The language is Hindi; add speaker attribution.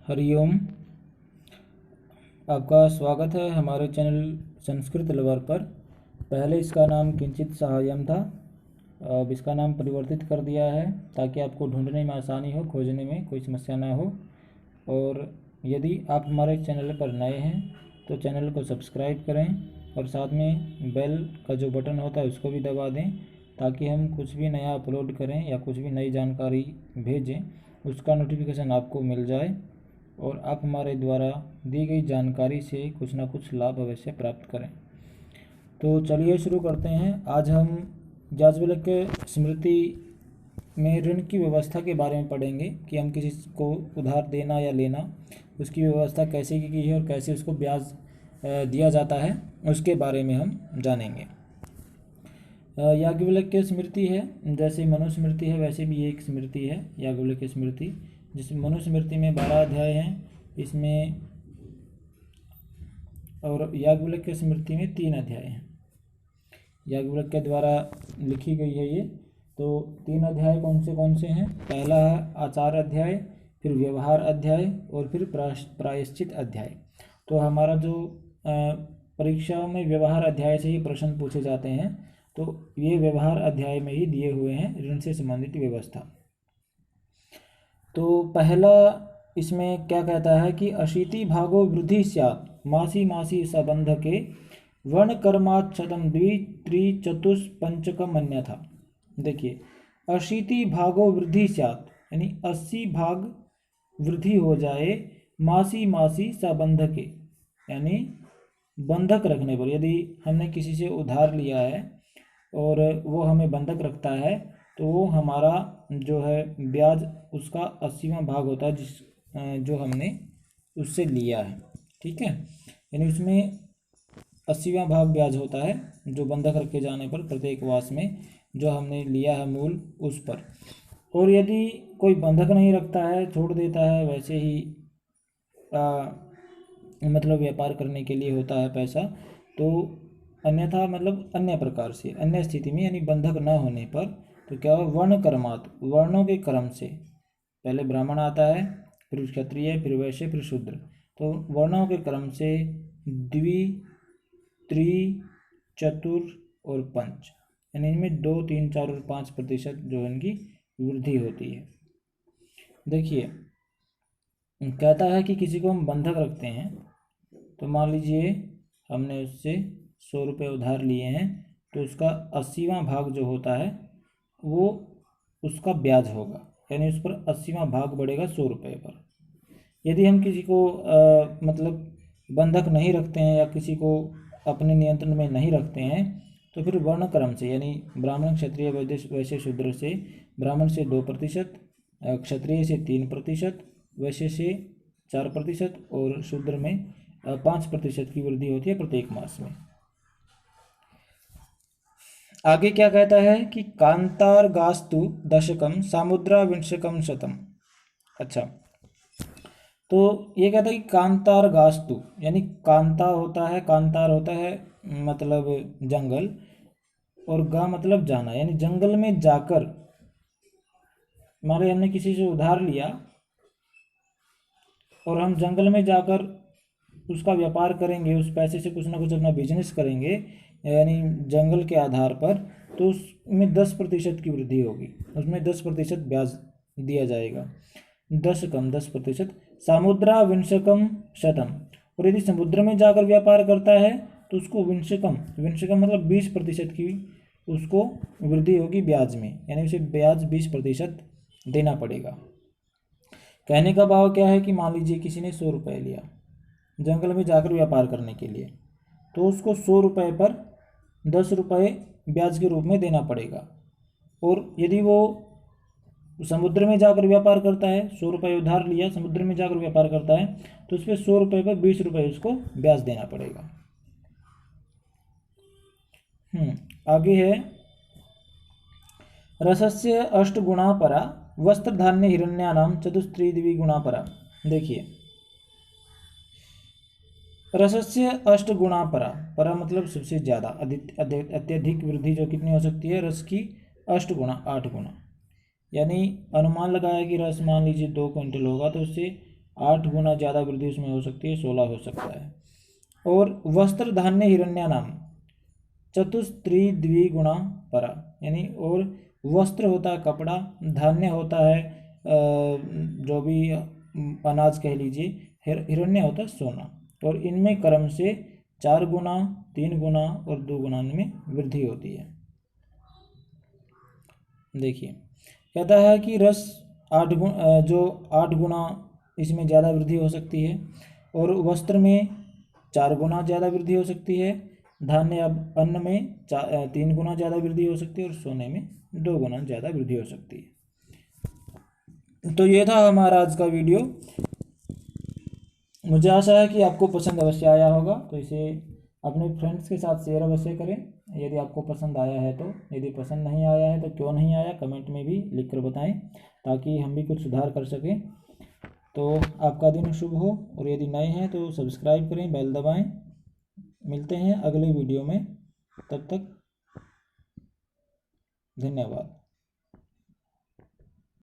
Speaker 1: हरिओम। आपका स्वागत है हमारे चैनल संस्कृत लवर पर। पहले इसका नाम किंचित सहायम था, अब इसका नाम परिवर्तित कर दिया है ताकि आपको ढूंढने में आसानी हो, खोजने में कोई समस्या ना हो। और यदि आप हमारे चैनल पर नए हैं तो चैनल को सब्सक्राइब करें और साथ में बेल का जो बटन होता है उसको भी दबा दें ताकि हम कुछ भी नया अपलोड करें या कुछ भी नई जानकारी भेजें उसका नोटिफिकेशन आपको मिल जाए और आप हमारे द्वारा दी गई जानकारी से कुछ ना कुछ लाभ अवश्य प्राप्त करें। तो चलिए शुरू करते हैं। आज हम याज्ञवल्क्य स्मृति में ऋण की व्यवस्था के बारे में पढ़ेंगे कि हम किसी को उधार देना या लेना उसकी व्यवस्था कैसे की गई है और कैसे उसको ब्याज दिया जाता है उसके बारे में हम जानेंगे। याज्ञवल्क्य स्मृति है, जैसे मनुस्मृति है वैसे भी एक स्मृति है याज्ञवल्क्य स्मृति, जिसमें मनुस्मृति में 12 अध्याय हैं इसमें, और याज्ञवल्क्य स्मृति में 3 अध्याय हैं। याज्ञवल्क्य द्वारा लिखी गई है ये। तो 3 अध्याय कौन से हैं? पहला है आचार अध्याय, फिर व्यवहार अध्याय और फिर प्रायश्चित अध्याय। तो हमारा जो परीक्षाओं में व्यवहार अध्याय से ही प्रश्न पूछे जाते हैं, तो ये व्यवहार अध्याय में ही दिए हुए हैं ऋण से संबंधित व्यवस्था। तो पहला इसमें क्या कहता है कि अशीति भागो वृद्धि स्यात् मासी मासी सबंधके वर्ण कर्मात् शतम द्वि त्रि चतुष पंचकम अन्यथा। देखिए, अशीति भागो वृद्धि स्यात् यानी 80 भाग वृद्धि हो जाए मासी मासी सबंधके, यानी बंधक रखने पर। यदि हमने किसी से उधार लिया है और वो हमें बंधक रखता है तो वो हमारा जो है ब्याज उसका 80वां भाग होता है जो हमने उससे लिया है। ठीक है, यानी उसमें 80वां भाग ब्याज होता है जो बंधक रखे जाने पर प्रत्येक मास में जो हमने लिया है मूल उस पर। और यदि कोई बंधक नहीं रखता है, छोड़ देता है, वैसे ही मतलब व्यापार करने के लिए होता है पैसा, तो अन्यथा मतलब अन्य प्रकार से अन्य स्थिति में यानी बंधक न होने पर तो क्या हो, वर्ण कर्मात् वर्णों के क्रम से, पहले ब्राह्मण आता है, फिर क्षत्रिय, फिर वैश्य, फिर शूद्र, तो वर्णों के क्रम से द्वि त्रि चतुर और पंच, यानी इनमें 2, 3, 4 और 5% जो इनकी वृद्धि होती है। देखिए, कहता है कि किसी को हम बंधक रखते हैं, तो मान लीजिए हमने उससे 100 रुपये उधार लिए हैं, तो उसका 80वां भाग जो होता है वो उसका ब्याज होगा, यानी उस पर 80वां भाग बढ़ेगा 100 रुपये पर। यदि हम किसी को मतलब बंधक नहीं रखते हैं या किसी को अपने नियंत्रण में नहीं रखते हैं, तो फिर वर्ण क्रम से यानी ब्राह्मण, क्षत्रिय, वैश्य, शूद्र से ब्राह्मण से 2%, क्षत्रिय से 3%, वैश्य से 4% और शूद्र में 5% की वृद्धि होती है प्रत्येक मास में। आगे क्या कहता है कि कांतार गास्तु दशकम सामुद्रा विंशकम शतम। अच्छा, तो ये कहता है कि कांतार गास्तु यानी कांता होता है, कांतार होता है मतलब जंगल, और गा मतलब जाना, यानी जंगल में जाकर, मान लो हमने किसी से उधार लिया और हम जंगल में जाकर उसका व्यापार करेंगे, उस पैसे से कुछ ना कुछ अपना बिजनेस करेंगे यानी जंगल के आधार पर, तो उसमें 10% की वृद्धि होगी, उसमें 10% ब्याज दिया जाएगा। 10% सामुद्रा विंशकम शतम, और यदि समुद्र में जाकर व्यापार करता है तो उसको विंशकम मतलब 20% की उसको वृद्धि होगी ब्याज में, यानी उसे ब्याज 20% देना पड़ेगा। कहने का भाव क्या है कि मान लीजिए किसी ने 100 रुपये लिया जंगल में जाकर व्यापार करने के लिए, तो उसको 100 रुपये पर 10 रुपये ब्याज के रूप में देना पड़ेगा। और यदि वो समुद्र में जाकर व्यापार करता है, 100 रुपये उधार लिया, समुद्र में जाकर व्यापार करता है, तो उस पर 100 रुपये पर 20 रुपये उसको ब्याज देना पड़ेगा। आगे है रसस्य 8 गुणा परा वस्त्र धान्य हिरण्यानाम चतुस्त्री द्विगुणा परा। देखिए, रसस्य 8 गुणा परा मतलब सबसे ज़्यादा, अत्यधिक वृद्धि जो कितनी हो सकती है, रस की 8 गुणा, 8 गुणा, यानी अनुमान लगाया कि रस मान लीजिए 2 क्विंटल होगा तो उससे 8 गुना ज़्यादा वृद्धि उसमें हो सकती है, 16 हो सकता है। और वस्त्र धान्य हिरण्यानाम चतुस्त्री द्विगुणा परा, यानी और वस्त्र होता है कपड़ा, धान्य होता है जो भी अनाज कह लीजिए, हिरण्य होता है सोना, और इनमें क्रम से 4 गुना, 3 गुना और 2 गुना में वृद्धि होती है। देखिए कहता है कि रस 8 गुना इसमें ज़्यादा वृद्धि हो सकती है, और वस्त्र में 4 गुना ज़्यादा वृद्धि हो सकती है, धान्य अब अन्न में 3 गुना ज़्यादा वृद्धि हो सकती है, और सोने में 2 गुना ज़्यादा वृद्धि हो सकती है। तो ये था हमारा आज का वीडियो। मुझे आशा है कि आपको पसंद अवश्य आया होगा, तो इसे अपने फ्रेंड्स के साथ शेयर अवश्य करें यदि आपको पसंद आया है तो। यदि पसंद नहीं आया है तो क्यों नहीं आया कमेंट में भी लिख कर बताएं, ताकि हम भी कुछ सुधार कर सकें। तो आपका दिन शुभ हो, और यदि नए हैं तो सब्सक्राइब करें, बेल दबाएं। मिलते हैं अगले वीडियो में, तब तक धन्यवाद।